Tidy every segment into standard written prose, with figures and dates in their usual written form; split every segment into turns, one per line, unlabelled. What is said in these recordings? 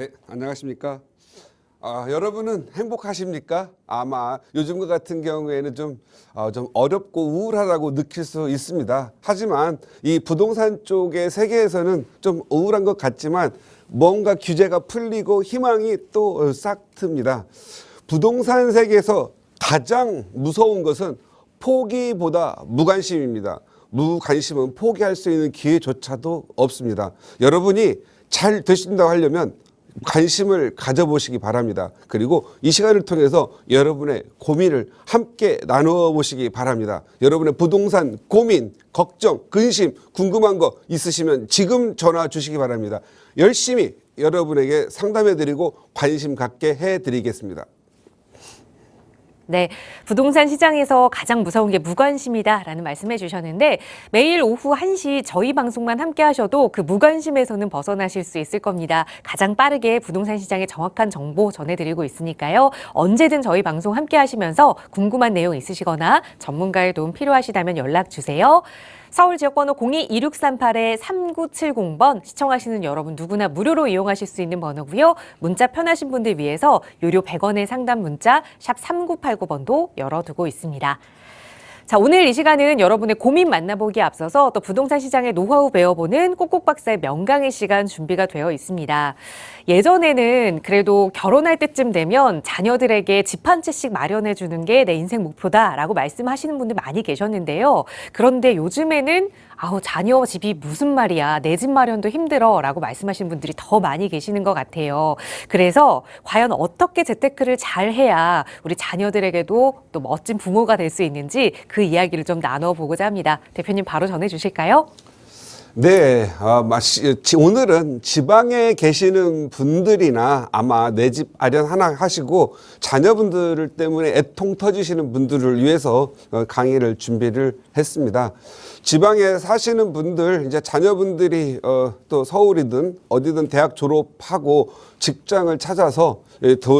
네, 안녕하십니까? 여러분은 행복하십니까? 아마 요즘과 같은 경우에는 좀 어렵고 우울하다고 느낄 수 있습니다. 하지만 이 부동산 쪽의 세계에서는 좀 우울한 것 같지만 뭔가 규제가 풀리고 희망이 또 싹 틉니다. 부동산 세계에서 가장 무서운 것은 포기보다 무관심입니다. 무관심은 포기할 수 있는 기회조차도 없습니다. 여러분이 잘 되신다고 하려면 관심을 가져보시기 바랍니다. 그리고 이 시간을 통해서 여러분의 고민을 함께 나누어 보시기 바랍니다. 여러분의 부동산 고민, 걱정, 근심, 궁금한 거 있으시면 지금 전화 주시기 바랍니다. 열심히 여러분에게 상담해드리고 관심 갖게 해드리겠습니다.
네, 부동산 시장에서 가장 무서운 게 무관심이다라는 말씀해 주셨는데 매일 오후 1시 저희 방송만 함께 하셔도 그 무관심에서는 벗어나실 수 있을 겁니다. 가장 빠르게 부동산 시장의 정확한 정보 전해드리고 있으니까요. 언제든 저희 방송 함께 하시면서 궁금한 내용 있으시거나 전문가의 도움 필요하시다면 연락 주세요. 서울 지역번호 02-2638-3970번 시청하시는 여러분 누구나 무료로 이용하실 수 있는 번호고요. 문자 편하신 분들 위해서 유료 100원의 상담 문자 샵 3989번도 열어두고 있습니다. 자, 오늘 이 시간은 여러분의 고민 만나보기에 앞서서 또 부동산 시장의 노하우 배워보는 꼭꼭 박사의 명강의 시간 준비가 되어 있습니다. 예전에는 그래도 결혼할 때쯤 되면 자녀들에게 집 한 채씩 마련해 주는 게 내 인생 목표다라고 말씀하시는 분들 많이 계셨는데요. 그런데 요즘에는 자녀 집이 무슨 말이야, 내 집 마련도 힘들어 라고 말씀하시는 분들이 더 많이 계시는 것 같아요. 그래서 과연 어떻게 재테크를 잘 해야 우리 자녀들에게도 또 멋진 부모가 될 수 있는지 그 이야기를 좀 나눠보고자 합니다. 대표님 바로 전해주실까요?
네, 오늘은 지방에 계시는 분들이나 아마 내 집 마련 하나 하시고 자녀분들 때문에 애통 터지시는 분들을 위해서 강의를 준비를 했습니다. 지방에 사시는 분들, 이제 자녀분들이 또 서울이든 어디든 대학 졸업하고 직장을 찾아서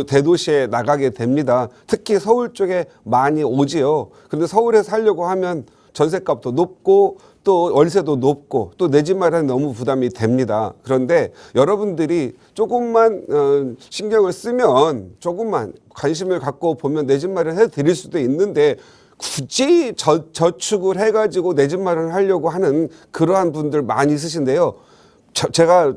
대도시에 나가게 됩니다. 특히 서울 쪽에 많이 오지요. 근데 서울에 살려고 하면 전셋값도 높고 또 월세도 높고 또 내 집 마련이 너무 부담이 됩니다. 그런데 여러분들이 조금만 신경을 쓰면 조금만 관심을 갖고 보면 내 집 마련 해드릴 수도 있는데 굳이 저축을 해가지고 내 집 마련을 하려고 하는 그러한 분들 많이 있으신데요. 제가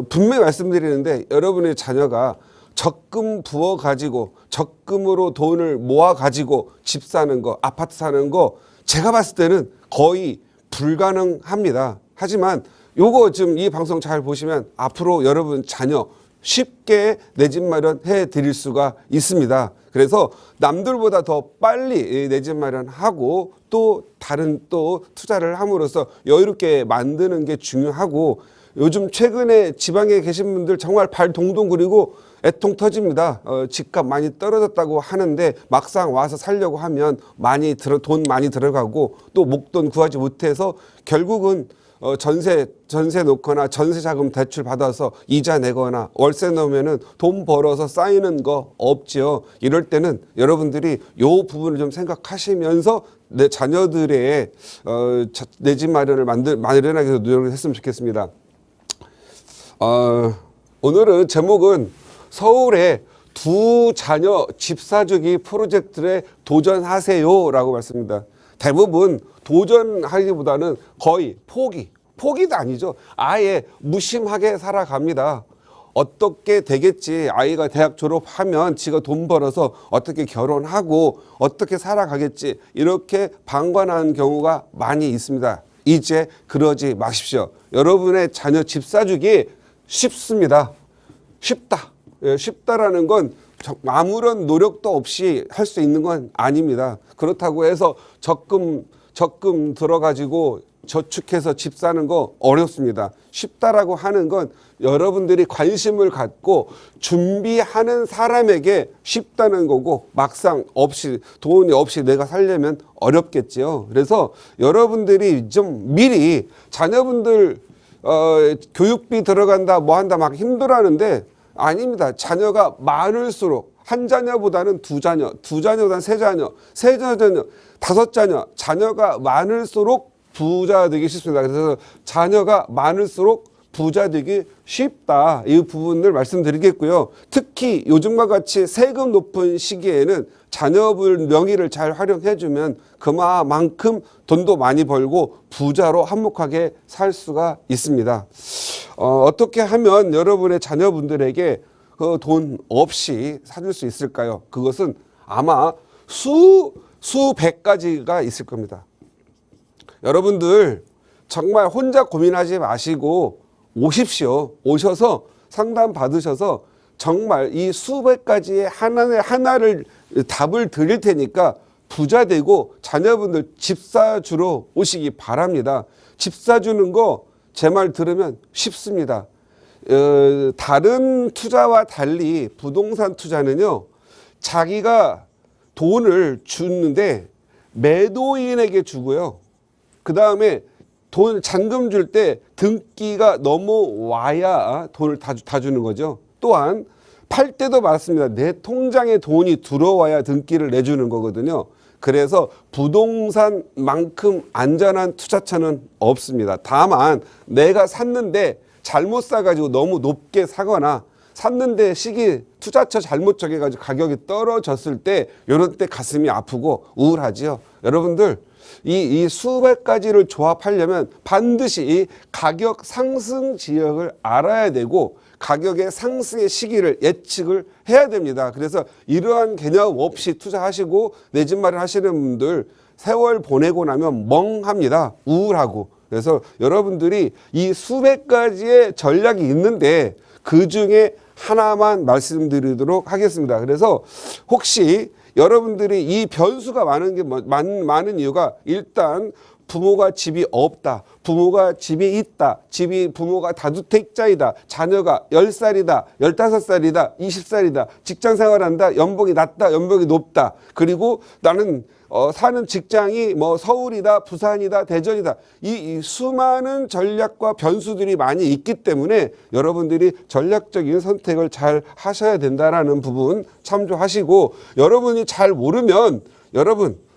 분명히 말씀드리는데 여러분의 자녀가 적금 부어가지고 적금으로 돈을 모아가지고 집 사는 거, 아파트 사는 거 제가 봤을 때는 거의 불가능합니다. 하지만 요거 지금 이 방송 잘 보시면 앞으로 여러분 자녀 쉽게 내 집 마련해 드릴 수가 있습니다. 그래서 남들보다 더 빨리 내 집 마련하고 또 다른 또 투자를 함으로써 여유롭게 만드는 게 중요하고 요즘 최근에 지방에 계신 분들 정말 발 동동 구리고 애통 터집니다. 집값 많이 떨어졌다고 하는데 막상 와서 살려고 하면 돈 많이 들어가고 또 목돈 구하지 못해서 결국은 전세 놓거나 전세 자금 대출 받아서 이자 내거나 월세 넣으면은 돈 벌어서 쌓이는 거 없지요. 이럴 때는 여러분들이 요 부분을 좀 생각하시면서 내 자녀들의 내 집 마련을 마련하기 위해서 노력을 했으면 좋겠습니다. 오늘은 제목은 서울에 두 자녀 집 사주기 프로젝트에 도전하세요라고 말씀입니다. 대부분 도전하기보다는 거의 포기도 아니죠. 아예 무심하게 살아갑니다. 어떻게 되겠지. 아이가 대학 졸업하면 지가 돈 벌어서 어떻게 결혼하고 어떻게 살아가겠지. 이렇게 방관하는 경우가 많이 있습니다. 이제 그러지 마십시오. 여러분의 자녀 집 사주기 쉽습니다. 쉽다. 쉽다라는 건 아무런 노력도 없이 할 수 있는 건 아닙니다. 그렇다고 해서 적금 들어가지고 저축해서 집 사는 거 어렵습니다. 쉽다라고 하는 건 여러분들이 관심을 갖고 준비하는 사람에게 쉽다는 거고 막상 돈이 없이 내가 살려면 어렵겠지요. 그래서 여러분들이 좀 미리 자녀분들 교육비 들어간다 뭐 한다 막 힘들어하는데 아닙니다. 자녀가 많을수록 한 자녀보다는 두 자녀보다는 세 자녀, 다섯 자녀가 많을수록 부자 되기 쉽습니다. 그래서 자녀가 많을수록 부자 되기 쉽다. 이 부분을 말씀드리겠고요. 특히 요즘과 같이 세금 높은 시기에는 자녀분 명의를 잘 활용해주면 그만큼 돈도 많이 벌고 부자로 한몫하게 살 수가 있습니다. 어떻게 하면 여러분의 자녀분들에게 그 돈 없이 사줄 수 있을까요? 그것은 아마 수백 가지가 있을 겁니다. 여러분들 정말 혼자 고민하지 마시고 오십시오. 오셔서 상담 받으셔서 정말 이 수백 가지의 하나를 답을 드릴 테니까 부자 되고 자녀분들 집 사주러 오시기 바랍니다. 집 사주는 거 제 말 들으면 쉽습니다. 다른 투자와 달리 부동산 투자는요, 자기가 돈을 주는데 매도인에게 주고요. 그 다음에 잔금 줄 때 등기가 넘어와야 돈을 다 주는 거죠. 또한 팔 때도 맞습니다. 내 통장에 돈이 들어와야 등기를 내주는 거거든요. 그래서 부동산만큼 안전한 투자처는 없습니다. 다만 내가 샀는데 잘못 사가지고 너무 높게 사거나 샀는데 투자처 잘못 정해가지고 가격이 떨어졌을 때 이런 때 가슴이 아프고 우울하지요. 여러분들 이 수백 가지를 조합하려면 반드시 이 가격 상승 지역을 알아야 되고 가격의 상승의 시기를 예측을 해야 됩니다. 그래서 이러한 개념 없이 투자하시고 내 집 마련하시는 분들 세월 보내고 나면 멍합니다. 우울하고. 그래서 여러분들이 이 수백 가지의 전략이 있는데 그중에 하나만 말씀드리도록 하겠습니다. 그래서 혹시 여러분들이 이 변수가 많은 이유가 일단 부모가 집이 없다, 부모가 집이 있다, 부모가 다주택자이다, 자녀가 10살이다, 15살이다, 20살이다, 직장 생활한다, 연봉이 낮다, 연봉이 높다, 그리고 나는 사는 직장이 서울이다, 부산이다, 대전이다. 이 수많은 전략과 변수들이 많이 있기 때문에 여러분들이 전략적인 선택을 잘 하셔야 된다라는 부분 참조하시고, 여러분이 잘 모르면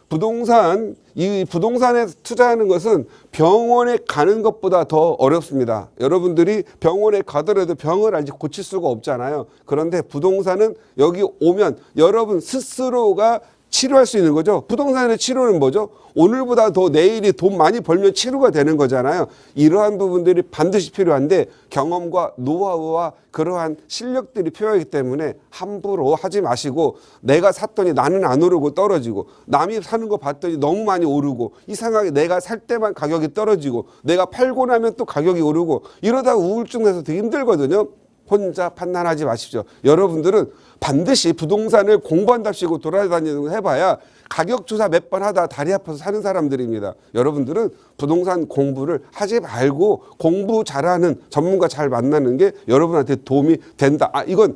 부동산에 투자하는 것은 병원에 가는 것보다 더 어렵습니다. 여러분들이 병원에 가더라도 병을 아직 고칠 수가 없잖아요. 그런데 부동산은 여기 오면 여러분 스스로가 치료할 수 있는 거죠. 부동산의 치료는 뭐죠? 오늘보다 더 내일이 돈 많이 벌면 치료가 되는 거잖아요. 이러한 부분들이 반드시 필요한데 경험과 노하우와 그러한 실력들이 필요하기 때문에 함부로 하지 마시고, 내가 샀더니 나는 안 오르고 떨어지고, 남이 사는 거 봤더니 너무 많이 오르고, 이상하게 내가 살 때만 가격이 떨어지고 내가 팔고 나면 또 가격이 오르고, 이러다가 우울증 내서 되게 힘들거든요. 혼자 판단하지 마십시오. 여러분들은 반드시 부동산을 공부한답시고 돌아다니는 거 해봐야 가격 조사 몇 번 하다 다리 아파서 사는 사람들입니다. 여러분들은 부동산 공부를 하지 말고 공부 잘하는 전문가 잘 만나는 게 여러분한테 도움이 된다. 이건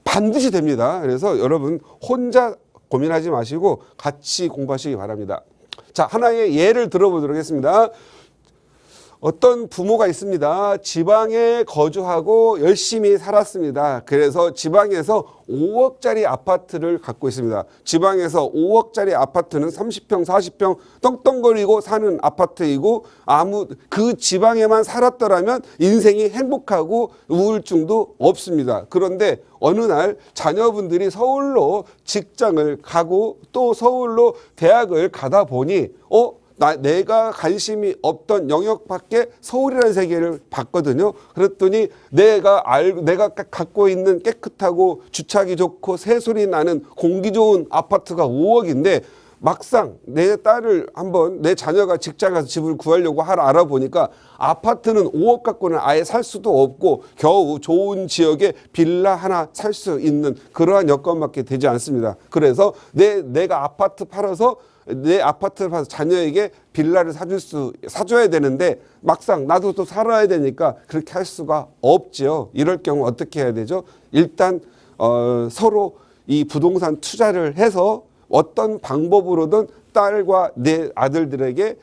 반드시 됩니다. 그래서 여러분 혼자 고민하지 마시고 같이 공부하시기 바랍니다. 자, 하나의 예를 들어보도록 하겠습니다. 어떤 부모가 있습니다. 지방에 거주하고 열심히 살았습니다. 그래서 지방에서 5억짜리 아파트를 갖고 있습니다. 지방에서 5억짜리 아파트는 30평, 40평 떵떵거리고 사는 아파트이고, 그 지방에만 살았더라면 인생이 행복하고 우울증도 없습니다. 그런데 어느 날 자녀분들이 서울로 직장을 가고 또 서울로 대학을 가다 보니 내가 관심이 없던 영역밖에 서울이라는 세계를 봤거든요. 그랬더니 내가 갖고 있는 깨끗하고 주차기 좋고 새소리 나는 공기 좋은 아파트가 5억인데 막상 내 자녀가 직장 가서 집을 구하려고 알아보니까 아파트는 5억 갖고는 아예 살 수도 없고 겨우 좋은 지역에 빌라 하나 살 수 있는 그러한 여건밖에 되지 않습니다. 그래서 내가 아파트 팔아서 자녀에게 빌라를 사줘야 되는데 막상 나도 또 살아야 되니까 그렇게 할 수가 없죠. 이럴 경우 어떻게 해야 되죠? 일단 서로 이 부동산 투자를 해서 어떤 방법으로든 딸과 내 아들들에게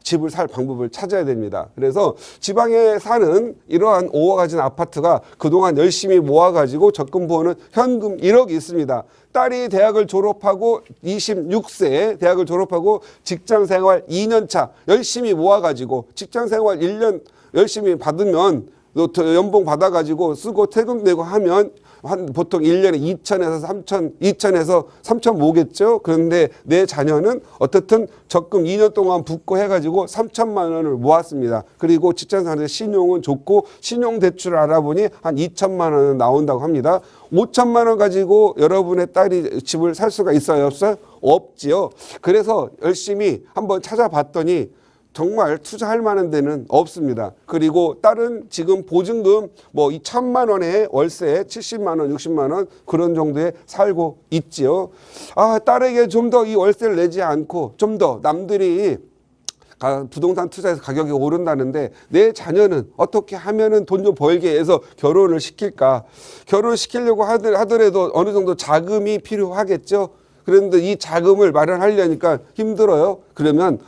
집을 살 방법을 찾아야 됩니다. 그래서 지방에 사는 이러한 5억 가진 아파트가 그동안 열심히 모아가지고 적금 부어는 현금 1억이 있습니다. 딸이 대학을 졸업하고 26세에 대학을 졸업하고 직장생활 2년 차 열심히 모아가지고 직장생활 1년 열심히 받으면 연봉 받아가지고 쓰고 퇴금 내고 하면 한 보통 1년에 2천에서 3천 모으겠죠. 그런데 내 자녀는 어떻든 적금 2년 동안 붓고 해가지고 3천만 원을 모았습니다. 그리고 직장생활에 신용은 좋고 신용대출을 알아보니 한 2천만 원은 나온다고 합니다. 5천만 원 가지고 여러분의 딸이 집을 살 수가 있어요? 없어요? 없지요. 그래서 열심히 한번 찾아봤더니 정말 투자할 만한 데는 없습니다. 그리고 딸은 지금 보증금 뭐 2천만 원에 월세 70만 원, 60만 원 그런 정도에 살고 있지요. 아, 딸에게 좀 더 이 월세를 내지 않고 좀 더 남들이 부동산 투자에서 가격이 오른다는데 내 자녀는 어떻게 하면은 돈 좀 벌게 해서 결혼을 시킬까? 결혼을 시키려고 하더라도 어느 정도 자금이 필요하겠죠. 그런데 이 자금을 마련하려니까 힘들어요. 그러면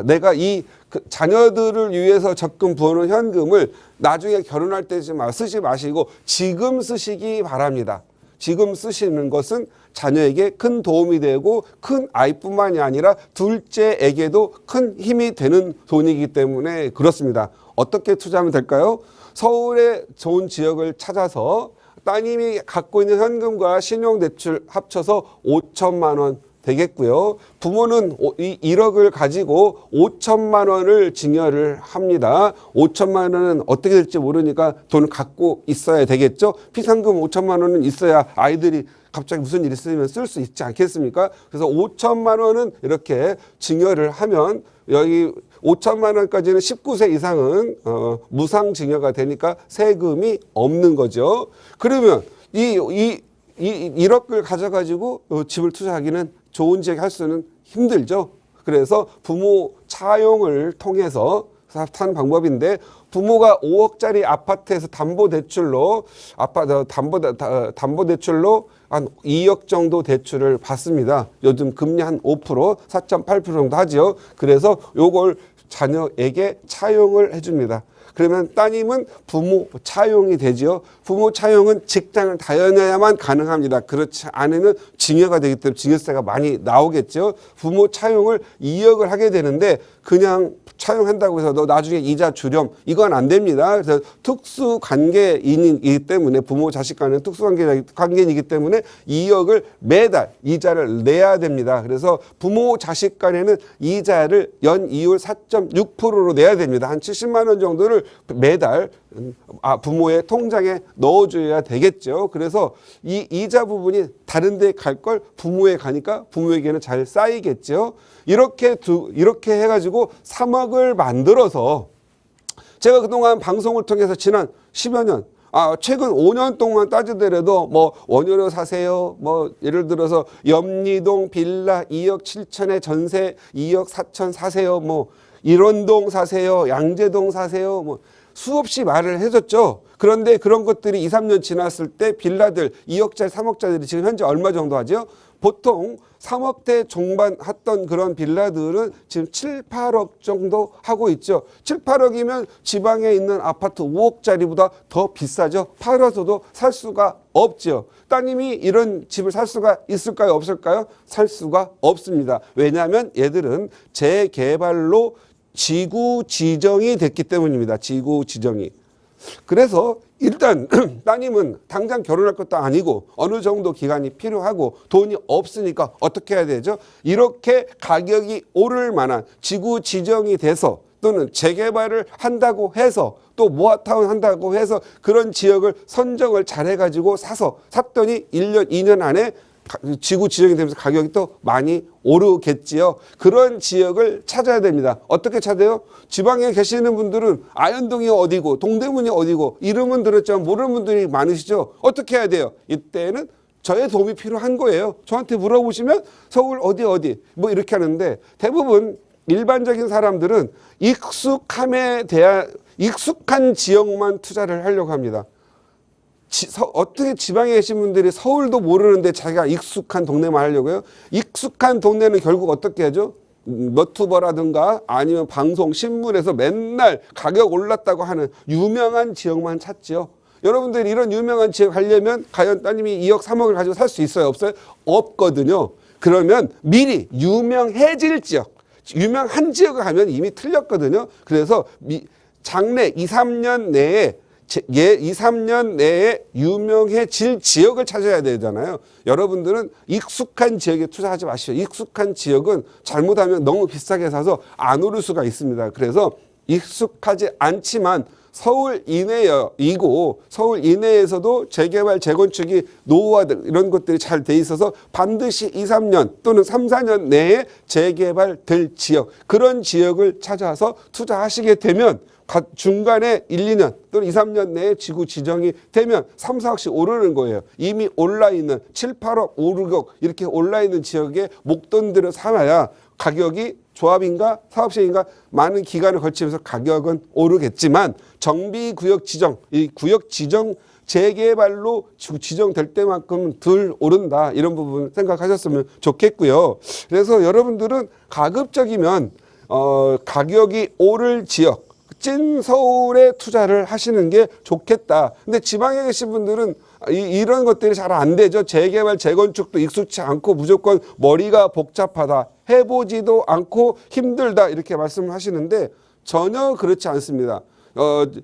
내가 이 자녀들을 위해서 적금 부어놓은 현금을 나중에 결혼할 때 쓰지 마시고 지금 쓰시기 바랍니다. 지금 쓰시는 것은 자녀에게 큰 도움이 되고 큰 아이뿐만이 아니라 둘째에게도 큰 힘이 되는 돈이기 때문에 그렇습니다. 어떻게 투자하면 될까요? 서울의 좋은 지역을 찾아서 따님이 갖고 있는 현금과 신용대출 합쳐서 5천만 원 되겠고요. 부모는 1억을 가지고 5천만 원을 증여를 합니다. 5천만 원은 어떻게 될지 모르니까 돈을 갖고 있어야 되겠죠. 피상금 5천만 원은 있어야 아이들이 갑자기 무슨 일이 있으면 쓸 수 있지 않겠습니까? 그래서 5천만 원은 이렇게 증여를 하면 여기 5천만 원까지는 19세 이상은 무상증여가 되니까 세금이 없는 거죠. 그러면 이 1억을 가져가지고 집을 투자하기는 좋은 지역에 할 수는 힘들죠. 그래서 부모 차용을 통해서 하는 방법인데 부모가 5억짜리 아파트에서 담보대출로 담보대출로 한 2억 정도 대출을 받습니다. 요즘 금리 한 5%, 4.8% 정도 하죠. 그래서 요걸 자녀에게 차용을 해줍니다. 그러면 따님은 부모 차용이 되지요. 부모 차용은 직장을 다녀야만 가능합니다. 그렇지 않으면 증여가 되기 때문에 증여세가 많이 나오겠죠. 부모 차용을 2억을 하게 되는데 그냥 차용한다고 해서 너 나중에 이자 주렴 이건 안 됩니다. 그래서 특수 관계이기 때문에 부모 자식 간의 특수 관계이기 때문에 2억을 매달 이자를 내야 됩니다. 그래서 부모 자식 간에는 이자를 연이율 4.6%로 내야 됩니다. 한 70만 원 정도를 매달 부모의 통장에 넣어줘야 되겠죠. 그래서 이 이자 부분이 다른 데 갈 걸 부모에 가니까 부모에게는 잘 쌓이겠죠. 이렇게 해가지고 3억을 만들어서 제가 그동안 방송을 통해서 지난 10여 년 최근 5년 동안 따지더라도 뭐 원효로 사세요. 뭐 예를 들어서 염리동 빌라 2억 7천에 전세 2억 4천 사세요. 뭐 일원동 사세요. 양재동 사세요. 뭐 수없이 말을 해줬죠. 그런데 그런 것들이 2, 3년 지났을 때 빌라들 2억짜리, 3억짜리들이 지금 현재 얼마 정도 하죠? 보통 3억대 종반 했던 그런 빌라들은 지금 7, 8억 정도 하고 있죠. 7, 8억이면 지방에 있는 아파트 5억짜리보다 더 비싸죠. 팔아서도 살 수가 없죠. 따님이 이런 집을 살 수가 있을까요? 없을까요? 살 수가 없습니다. 왜냐하면 얘들은 재개발로 지구 지정이 됐기 때문입니다. 지구 지정이. 그래서 일단 따님은 당장 결혼할 것도 아니고 어느 정도 기간이 필요하고 돈이 없으니까 어떻게 해야 되죠? 이렇게 가격이 오를 만한 지구 지정이 돼서 또는 재개발을 한다고 해서 또 모아타운 한다고 해서 그런 지역을 선정을 잘 해가지고 샀더니 1년, 2년 안에 지구 지정이 되면서 가격이 또 많이 오르겠지요. 그런 지역을 찾아야 됩니다. 어떻게 찾아요? 지방에 계시는 분들은 아현동이 어디고 동대문이 어디고 이름은 들었지만 모르는 분들이 많으시죠. 어떻게 해야 돼요? 이때는 저의 도움이 필요한 거예요. 저한테 물어보시면 서울 어디 뭐 이렇게 하는데 대부분 일반적인 사람들은 익숙한 지역만 투자를 하려고 합니다. 어떻게 지방에 계신 분들이 서울도 모르는데 자기가 익숙한 동네만 하려고요? 익숙한 동네는 결국 어떻게 하죠? 너튜버라든가 아니면 방송, 신문에서 맨날 가격 올랐다고 하는 유명한 지역만 찾지요. 여러분들이 이런 유명한 지역 가려면 과연 따님이 2억, 3억을 가지고 살 수 있어요? 없어요? 없거든요. 그러면 미리 유명해질 지역, 유명한 지역을 가면 이미 틀렸거든요. 그래서 장래 2, 3년 내에 2, 3년 내에 유명해질 지역을 찾아야 되잖아요. 여러분들은 익숙한 지역에 투자하지 마시오. 익숙한 지역은 잘못하면 너무 비싸게 사서 안 오를 수가 있습니다. 그래서 익숙하지 않지만 서울 이내이고 서울 이내에서도 재개발, 재건축이 노후화들 이런 것들이 잘 돼 있어서 반드시 2, 3년 또는 3, 4년 내에 재개발될 지역, 그런 지역을 찾아서 투자하시게 되면 중간에 1, 2년 또는 2, 3년 내에 지구 지정이 되면 3, 4억씩 오르는 거예요. 이미 올라있는 7, 8억, 5, 6억 이렇게 올라있는 지역에 목돈들을 삼아야 가격이 조합인가 사업시행인가 많은 기간을 거치면서 가격은 오르겠지만 정비구역 지정, 이 구역 지정 재개발로 지정될 때만큼 덜 오른다. 이런 부분 생각하셨으면 좋겠고요. 그래서 여러분들은 가급적이면 가격이 오를 지역, 찐 서울에 투자를 하시는 게 좋겠다. 근데 지방에 계신 분들은 이런 것들이 잘 안 되죠. 재개발, 재건축도 익숙치 않고 무조건 머리가 복잡하다. 해보지도 않고 힘들다. 이렇게 말씀을 하시는데 전혀 그렇지 않습니다.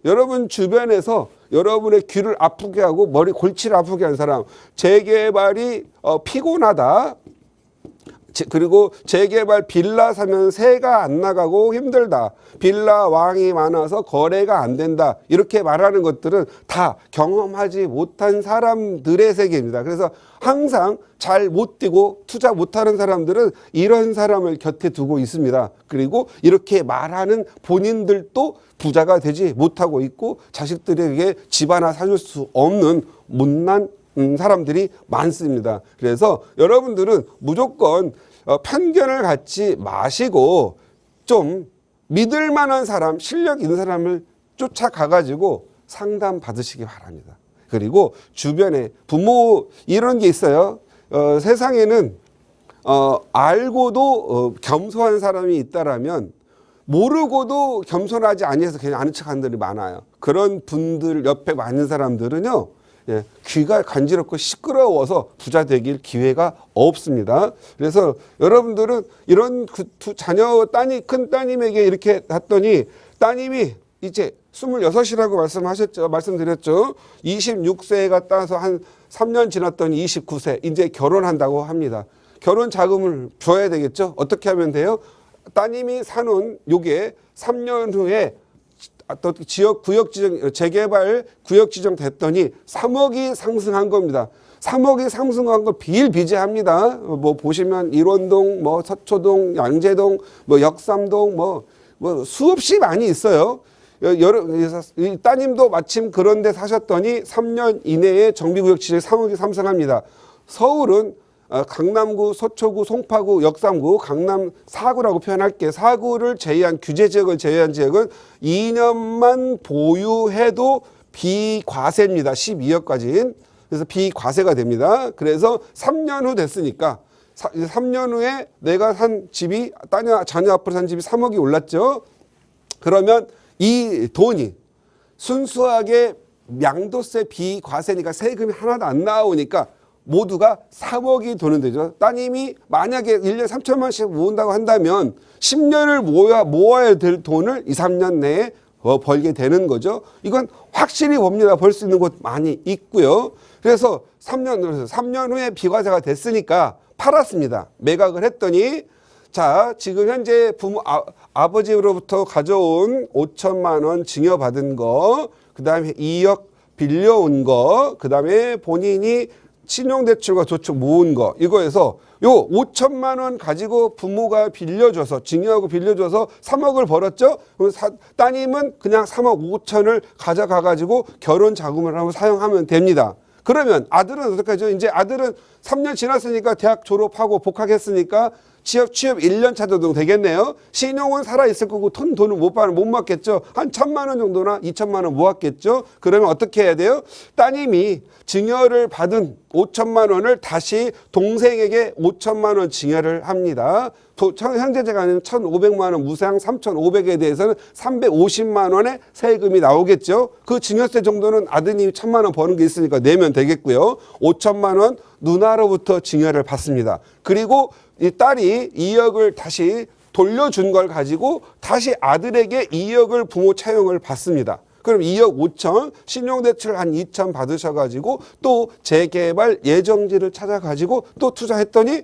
여러분 주변에서 여러분의 귀를 아프게 하고 머리 골치를 아프게 한 사람, 재개발이 피곤하다. 그리고 재개발 빌라 사면 세가 안 나가고 힘들다. 빌라 왕이 많아서 거래가 안 된다. 이렇게 말하는 것들은 다 경험하지 못한 사람들의 세계입니다. 그래서 항상 잘 못 뛰고 투자 못하는 사람들은 이런 사람을 곁에 두고 있습니다. 그리고 이렇게 말하는 본인들도 부자가 되지 못하고 있고 자식들에게 집 하나 사줄 수 없는 못난 사람들이 많습니다. 그래서 여러분들은 무조건 편견을 갖지 마시고 좀 믿을 만한 사람, 실력 있는 사람을 쫓아가가지고 상담 받으시기 바랍니다. 그리고 주변에 부모 이런 게 있어요. 세상에는 알고도 겸손한 사람이 있다라면 모르고도 겸손하지 아니해서 그냥 아는 척하는 분들이 많아요. 그런 분들 옆에 많은 사람들은요. 귀가 간지럽고 시끄러워서 부자 되길 기회가 없습니다. 그래서 여러분들은 이런 자녀 큰 따님에게 이렇게 했더니 따님이 이제 26이라고 말씀드렸죠. 26세가 따서 한 3년 지났더니 29세 이제 결혼한다고 합니다. 결혼 자금을 줘야 되겠죠. 어떻게 하면 돼요? 따님이 사는 요게 3년 후에 또 지역 구역 지정 재개발 구역 지정 됐더니 3억이 상승한 겁니다. 3억이 상승한 거 비일비재합니다. 뭐 보시면 일원동, 뭐 서초동, 양재동, 뭐 역삼동, 뭐 수없이 많이 있어요. 이 따님도 마침 그런 데 사셨더니 3년 이내에 정비구역 지정이 3억이 상승합니다. 서울은 강남구, 서초구, 송파구, 역삼구, 강남 4구라고 표현할게. 4구를 제외한 규제 지역을 제외한 지역은 2년만 보유해도 비과세입니다. 12억까지. 그래서 비과세가 됩니다. 그래서 3년 후 됐으니까 3년 후에 내가 산 집이 자녀 앞으로 산 집이 3억이 올랐죠. 그러면 이 돈이 순수하게 양도세 비과세니까 세금이 하나도 안 나오니까 모두가 3억이 도는 되죠. 따님이 만약에 1년에 3천만 원씩 모은다고 한다면 10년을 모아야 될 돈을 2, 3년 내에 벌게 되는 거죠. 이건 확실히 봅니다. 벌 수 있는 곳 많이 있고요. 그래서 3년 후에 비과세가 됐으니까 팔았습니다. 매각을 했더니 자, 지금 현재 아버지로부터 가져온 5천만 원 증여받은 거, 그 다음에 2억 빌려온 거, 그 다음에 본인이 신용대출과 저축 모은 거, 이거에서 요 5천만 원 가지고 부모가 빌려줘서 증여하고 빌려줘서 3억을 벌었죠. 그럼 따님은 그냥 3억 5천을 가져가 가지고 결혼 자금을 한번 사용하면 됩니다. 그러면 아들은 어떻게 하죠? 이제 아들은 3년 지났으니까 대학 졸업하고 복학했으니까 취업 1년 차 정도 되겠네요. 신용은 살아있을 거고 돈을 못 받겠죠. 한 1,000만 원 정도나 2,000만 원 모았겠죠. 그러면 어떻게 해야 돼요? 따님이 증여를 받은 5천만 원을 다시 동생에게 5천만 원 증여를 합니다. 형제자가 아니면 1,500만 원 무상 3,500에 대해서는 350만 원의 세금이 나오겠죠. 그 증여세 정도는 아드님이 1,000만 원 버는 게 있으니까 내면 되겠고요. 5천만 원 누나로부터 증여를 받습니다. 그리고 이 딸이 2억을 다시 돌려준 걸 가지고 다시 아들에게 2억을 부모 차용을 받습니다. 그럼 2억 5천, 신용대출 한 2천 받으셔가지고 또 재개발 예정지를 찾아가지고 또 투자했더니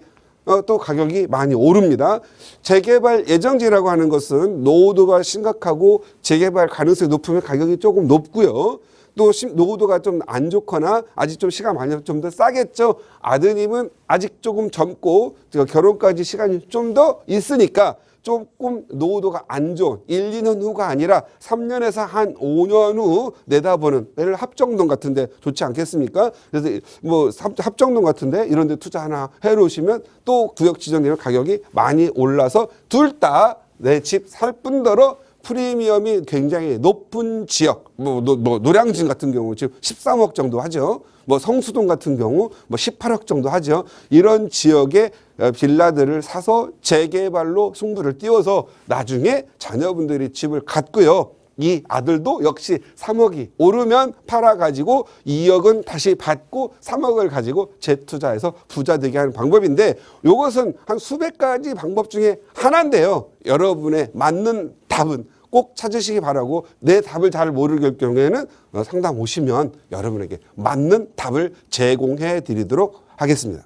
또 가격이 많이 오릅니다. 재개발 예정지라고 하는 것은 노후도가 심각하고 재개발 가능성이 높으면 가격이 조금 높고요. 또 노후도가 좀 안 좋거나 아직 좀 시간 많이 좀 더 싸겠죠. 아드님은 아직 조금 젊고 결혼까지 시간이 좀 더 있으니까 조금 노후도가 안 좋은 1, 2년 후가 아니라 3년에서 한 5년 후 내다보는, 예를 합정동 같은데 좋지 않겠습니까? 그래서 뭐 합정동 같은데 이런 데 투자 하나 해놓으시면 또 구역 지정되면 가격이 많이 올라서 둘 다 내 집 살 뿐더러 프리미엄이 굉장히 높은 지역, 노량진 같은 경우 지금 13억 정도 하죠. 뭐 성수동 같은 경우 뭐 18억 정도 하죠. 이런 지역의 빌라들을 사서 재개발로 승부를 띄워서 나중에 자녀분들이 집을 갖고요. 이 아들도 역시 3억이 오르면 팔아가지고 2억은 다시 받고 3억을 가지고 재투자해서 부자 되게 하는 방법인데, 이것은 한 수백 가지 방법 중에 하나인데요. 여러분의 맞는 답은 꼭 찾으시기 바라고, 내 답을 잘 모를 경우에는 상담 오시면 여러분에게 맞는 답을 제공해 드리도록 하겠습니다.